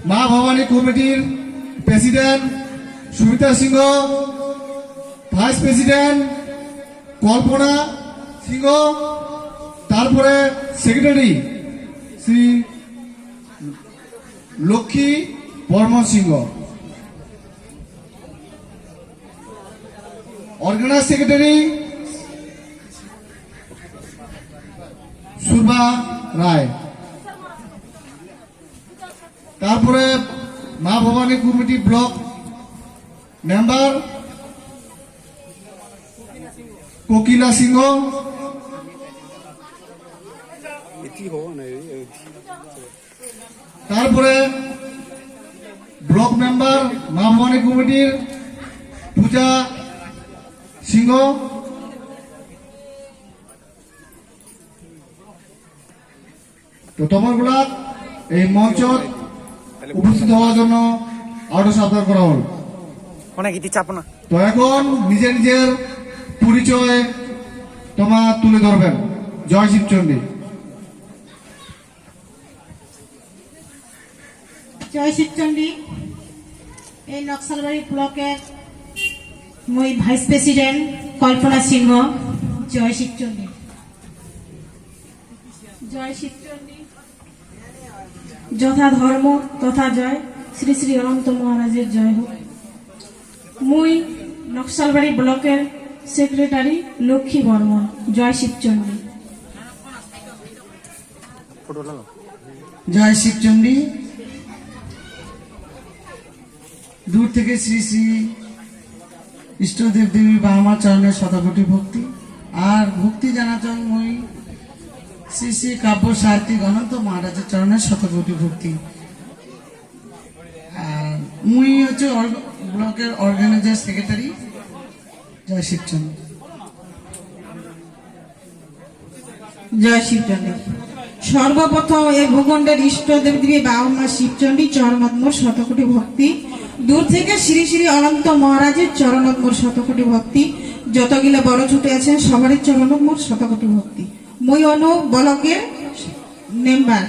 মা ভবানী কমিটির প্রেসিডেন্ট সুমিতা সিংহ, vice president কল্পনা সিংহ, তারপরে সেক্রেটারি শ্রী লক্ষ্মী বর্মন সিংহ, অর্গানাইজ সেক্রেটারি সুরভা রায়, তারপরে মা ভবানী কমিটি ব্লক মেম্বার কোকিলা সিংহ, তারপরে ব্লক মেম্বার মা ভবানী কমিটির পূজা সিংহ, তো তোমারগুলা এই মঞ্চ উপস্থিত হওয়ার জন্য আরো সাবধান করা হল। তো এখন নিজের নিজের পরিচয় তোমার তুলে ধরবেন। জয় শিবচন্ডী। জয় শিবচন্ডী। এই নকশালবাড়ি ব্লকের মই ভাইস প্রেসিডেন্ট কল্পনা সিংহ। জয় শিবচন্ডী। জয় শিবচন্ডী। যথা ধর্ম তথা জয়, শ্রী শ্রী অনন্ত মহারাজের জয় হোক। মুই নকশালবাড়ি ব্লকের সেক্রেটারি লক্ষ্মী বর্মন। জয় শিবচন্ডী। জয় শিবচন্ডী। দূর থেকে শ্রী শ্রী ইষ্টদেব দেবী বাবা চরণের শতকোটি ভক্তি আর ভক্তি জানাচন মই শ্রী শ্রী কাব্য সাহিত্যিক অনন্ত মহারাজের চরণের শতকোটি ভক্তি। আর মুই হচ্ছে ব্লকের অর্গানাইজার সেক্রেটারি। জয় শিবচন্ডী। জয় শিবচন্ডী। সর্বপ্রথম এই ভূখণ্ডের ইষ্ট দেবী বাবা মা শিবচন্ডী চরণোত্মর শতকোটি ভক্তি। দূর থেকে শ্রী শ্রী অনন্ত মহারাজের চরণোত্মর শতকোটি ভক্তি। যতগুলো বড় ছুটে আছেন সবারই চরণোত্মর শতকোটি ভক্তি। মই অনু ব্লকের মেম্বার,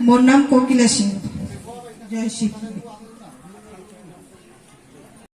মোর নাম কোকিলা সিং। জয় শিব।